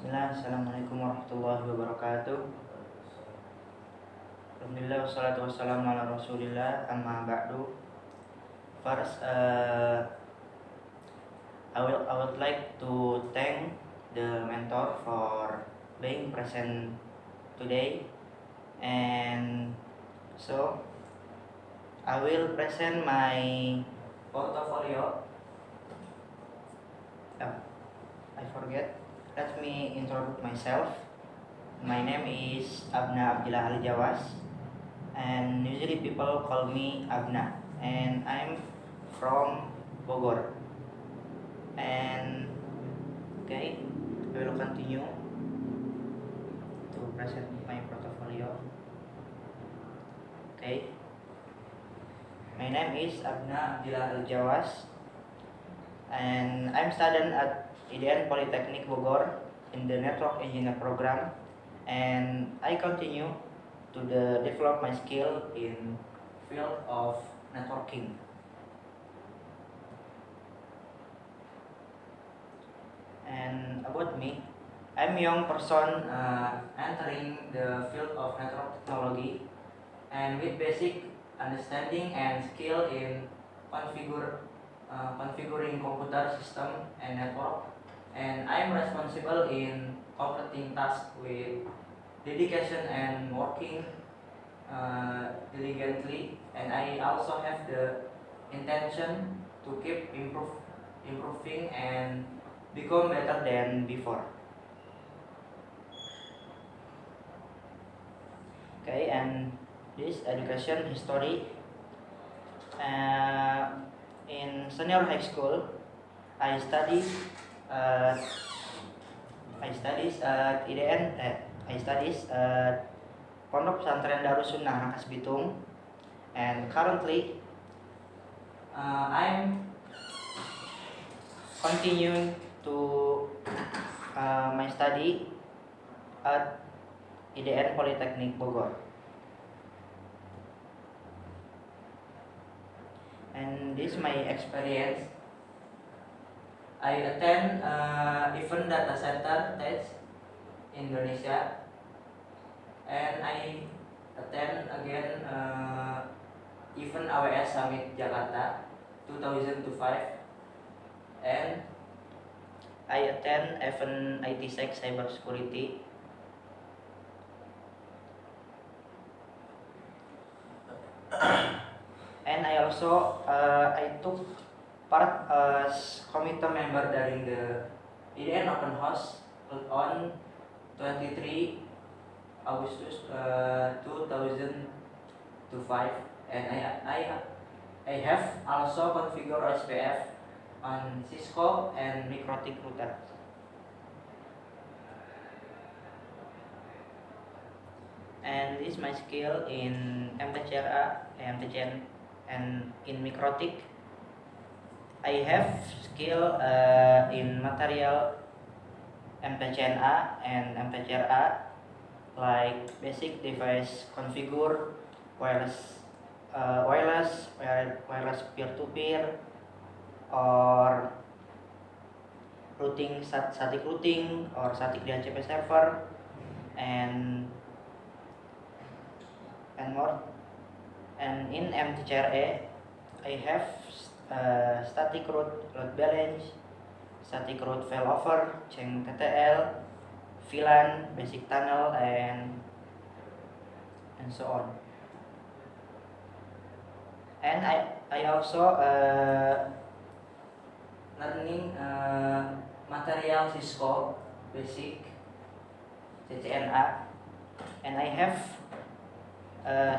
Bismillah, Assalamualaikum warahmatullahi wabarakatuh. Alhamdulillah, wassalatu wassalamu ala rasulillah, amma ba'du. First, I would like to thank the mentor for being present today. And so, I will present my portfolio. I forget. Let me introduce myself. My name is Abna Abdillah Ali Jawas, and usually people call me Abna, and I'm from Bogor. And okay, I will continue to present my portfolio. Okay, my name is Abna Abdillah Al Jawas, and I'm student at IDN Polytechnic Bogor in the Network Engineer program, and I continue to develop my skill in field of networking. And about me, I'm young person entering the field of network technology, and with basic understanding and skill in configuring computer system and network, and I'm responsible in completing tasks with dedication and working diligently, and I also have the intention to keep improving and become better than before. Okay, and this education history, in senior high school, I study uh, I studies at IDN. I studies at Pondok Pesantren Darussunnah Rangkas Bitung, and currently I'm continuing to my study at IDN Polytechnic Bogor. And this is my experience. I attend event data center test Indonesia, and I attend again event AWS Summit Jakarta 2005, and I attend event ITSEC Cybersecurity. And I also I took part as committee member during the IDN Open House on 23 Agustus 2005, and I have also configured SPF on Cisco and Mikrotik router. And this is my skill in MTCRA, MTCN, and in Mikrotik. I have skill in material MTCNA and MTCRA, like basic device configure, wireless peer-to-peer, or routing, static routing, or static DHCP server, and more. And in MTCRA, I have static route load balance, static route failover, chain TTL, VLAN, basic tunnel, and so on. And I also learning material Cisco basic CCNA, and I have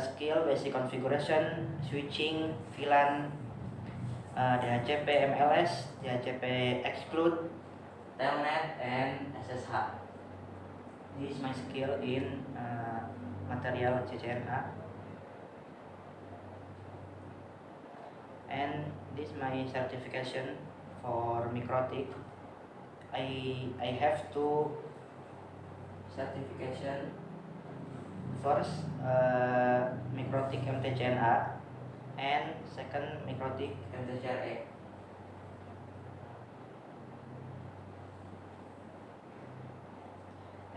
skill basic configuration, switching, VLAN, DHCP MLS, DHCP exclude, telnet, and SSH. This is my skill in material CCNA. And this is my certification for Mikrotik. I have two certification. First, Mikrotik MTCNA, and second, Mikrotik MTCRA.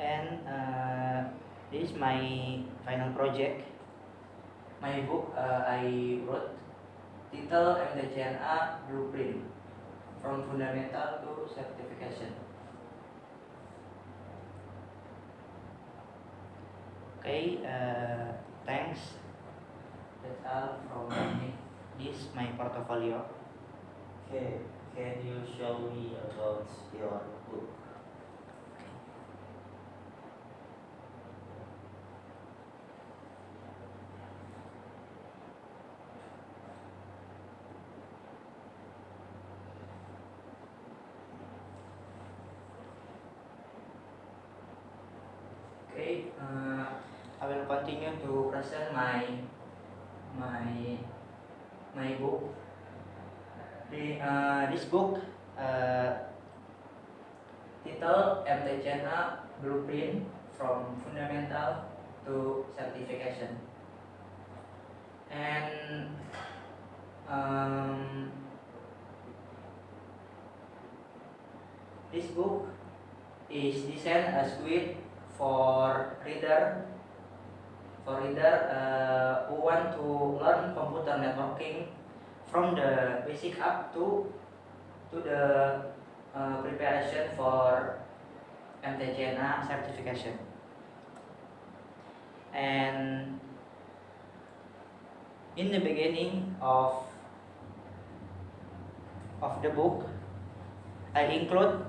and this is my final project, my book I wrote, title MTCNA Blueprint from Fundamental to Certification. Okay, thanks. That's all from me. This is my portfolio. Okay, can you show me about your book? Okay, I will continue to present my book. This book title MTCNA Blueprint from Fundamental to Certification, and this book is designed as guide for reader who want to learn computer networking from the basic up to the preparation for MTCNA certification. And in the beginning of the book, I include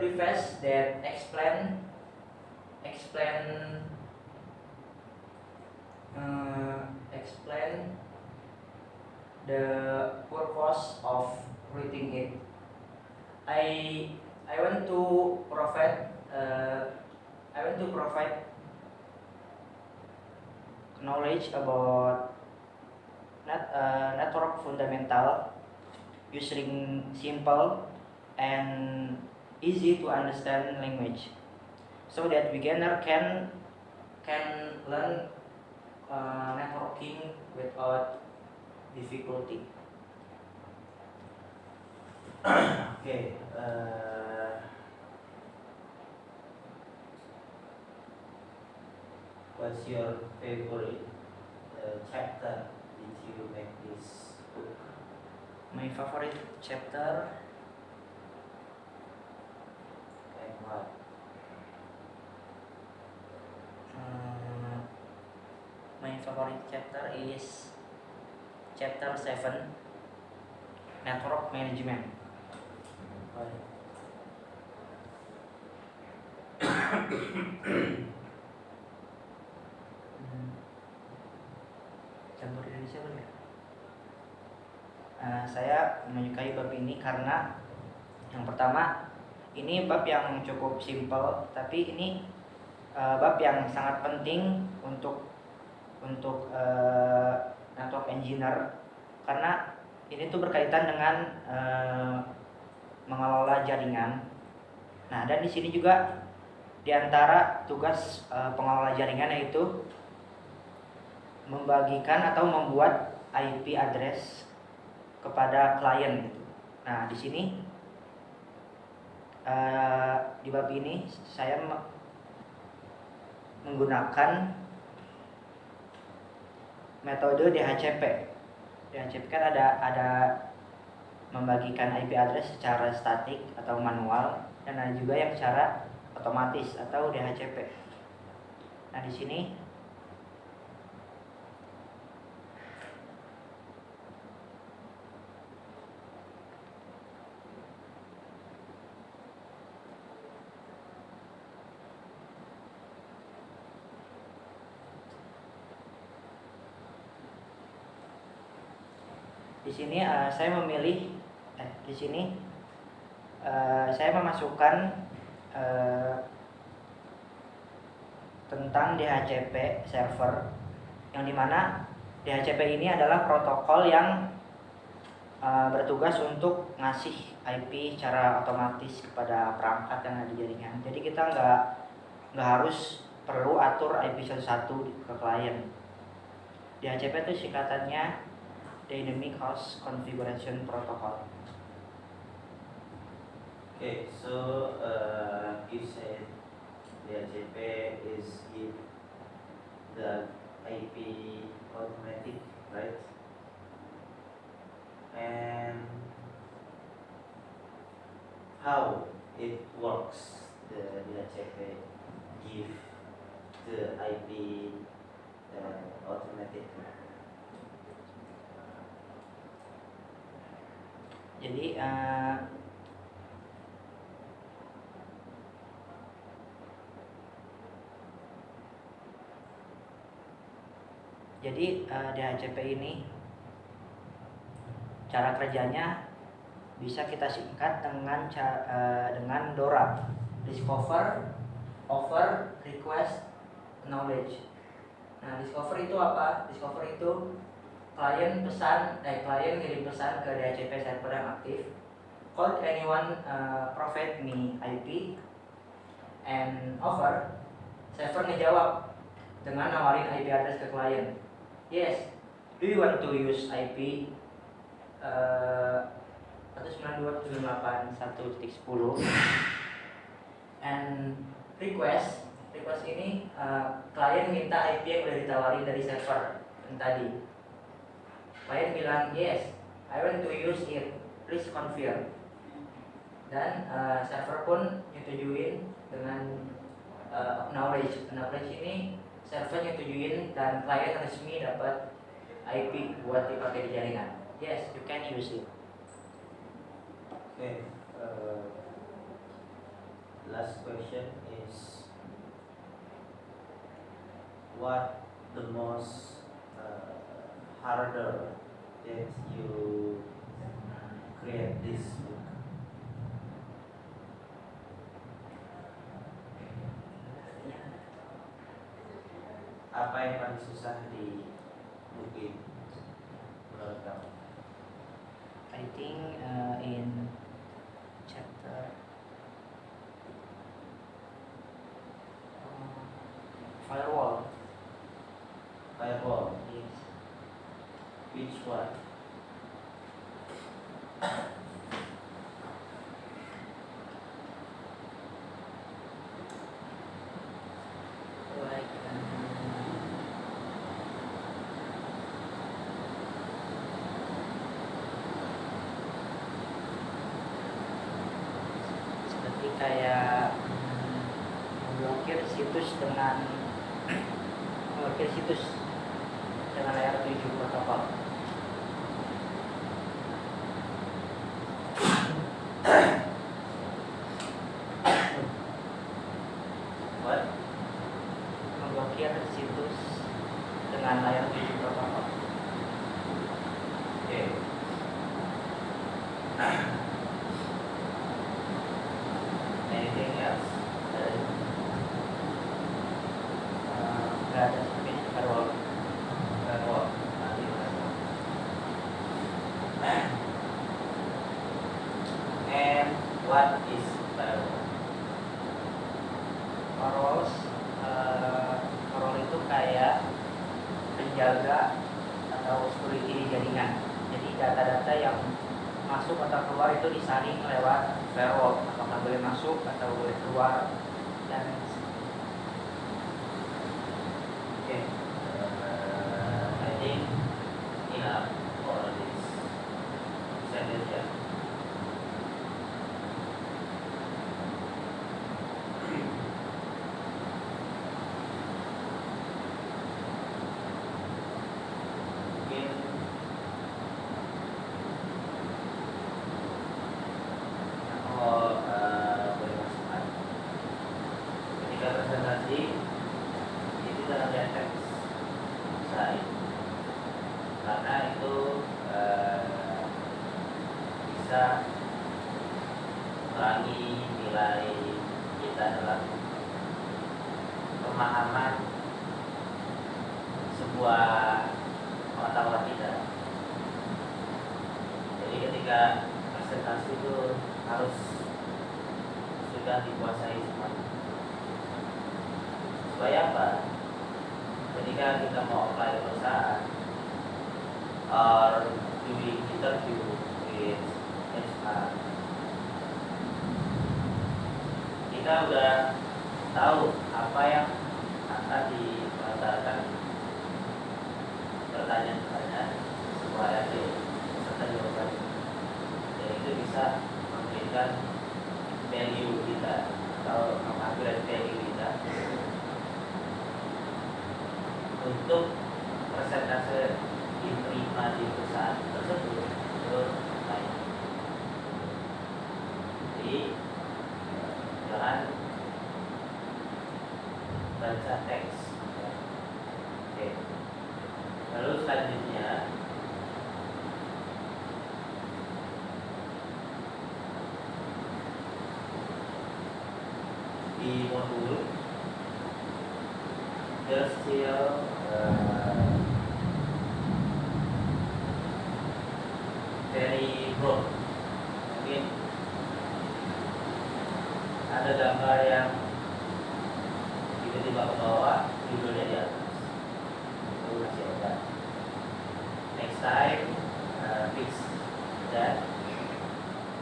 preface that explain the purpose of reading it. I want to provide knowledge about network fundamental using simple and easy to understand language, so that beginner can learn networking without difficulty. Okay, what's your favorite chapter did you make this book? My favorite chapter, And what? my favorite chapter is chapter 7, network management. Why? Campur Indonesia boleh? Saya menyukai bab ini karena yang pertama, ini bab yang cukup simpel, tapi ini bab yang sangat penting untuk network engineer, karena ini tuh berkaitan dengan mengelola jaringan. Nah, dan di sini juga di antara tugas pengelola jaringan yaitu membagikan atau membuat IP address kepada klien gitu. Nah, di sini di bab ini saya menggunakan metode DHCP. DHCP kan ada membagikan IP address secara statik atau manual, dan ada juga yang secara otomatis atau DHCP. Nah, di sini saya memilih di sini saya memasukkan tentang DHCP server, yang dimana DHCP ini adalah protokol yang bertugas untuk ngasih IP secara otomatis kepada perangkat yang ada di jaringan. Jadi kita nggak harus perlu atur IP satu-satu ke klien. DHCP itu singkatannya Dynamic Host Configuration Protocol. Okay, so you said the DHCP is give the IP automatic, right? And how it works, the DHCP give the IP automatic. Jadi DHCP ini cara kerjanya bisa kita singkat dengan DORA, Discover, Offer, Request, Knowledge. Nah, discover itu apa? Discover itu klien ngirim pesan ke DHCP server yang aktif. Could anyone provide me IP? And offer, server ngejawab dengan nawarin IP address ke klien. Yes, do you want to use IP 192.168.1.10? And request ini klien minta IP yang udah ditawarin dari server yang tadi. Klien bilang yes, I want to use it, please confirm. Dan server pun nyetujuin dengan acknowledge ini server nyetujuin dan klien resmi dapat IP buat dipakai di jaringan. Yes, you can use it. Okay. Last question is, what the most harder that you create this book? Apa yang paling susah di buku ini menurut kamu? I think in chapter firewall. Firewall. Yes. Which one? Like seperti kayak memblokir situs dengan layer 7 protokol. What? Memblokir situs dengan layer 7 protokol. Okay. Anything else? Nggak ada sampai firewall. Firewall. Nanti firewall. And what is firewall? Firewall itu kayak penjaga atau security di jaringan. Jadi data-data yang masuk atau keluar itu disaring lewat firewall, apakah boleh masuk atau boleh keluar, dan Okay. I think enough for this session. Mungkin boleh masukkan ketika presentasi itu dalam teks slide, karena itu bisa mengurangi nilai kita dalam pemahaman sebuah pengetahuan kita. Jadi ketika presentasi itu harus sudah dikuasai semuanya. Supaya apa? Ketika kita mau apply perusahaan or doing interview with HR, kita udah tahu apa yang akan dilontarkan, pertanyaan-pertanyaan supaya serta jawaban, dan itu bisa memberikan value kita atau mengupgrade value kita untuk persentase diterima di perusahaan tersebut itu naik. Jadi jangan baca teks. Oke. Lalu selanjutnya di modul there's still very broad. Mungkin ada gambar yang tiba-tiba ke bawah, judulnya di atas. Itu masih ada. Next time, fix that.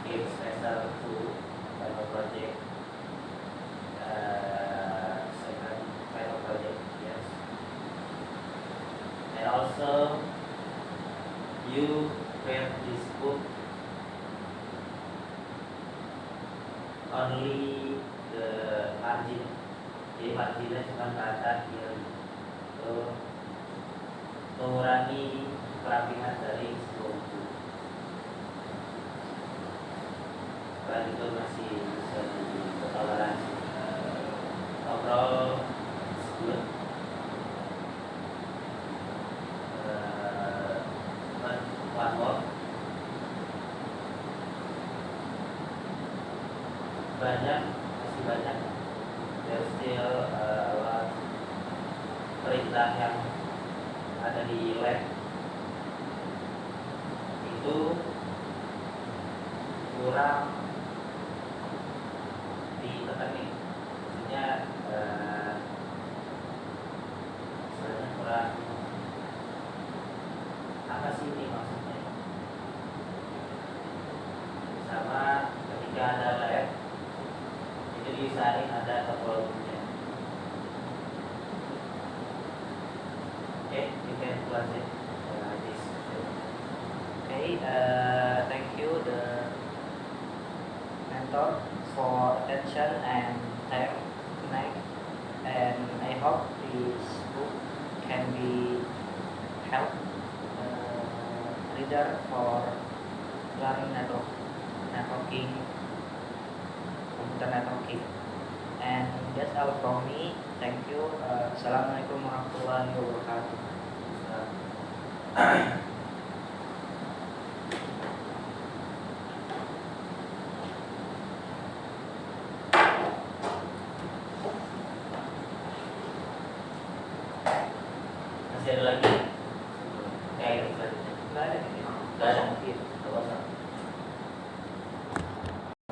Give special to final project. Second final project, yes. And also, you read this book only the margin. Jadi marginnya cuma kata yang itu mengurangi kerapihan dari sebuah buku. Selain itu masih bisa ditoleransi. Overall, it's good. But one more. Masih banyak. There's still perintah yang ada di lab itu kurang ditekani, maksudnya sebenarnya kurang apa sih ini maksudnya, sama ketika ada lab itu diusahain ada topologinya. Okay, you can close it. This. Okay, thank you the mentor for attention and time tonight, and I hope this book can be help reader for learning networking, computer networking. And that's all from me. Thank you. Assalamualaikum warahmatullahi wabarakatuh. Masih ada lagi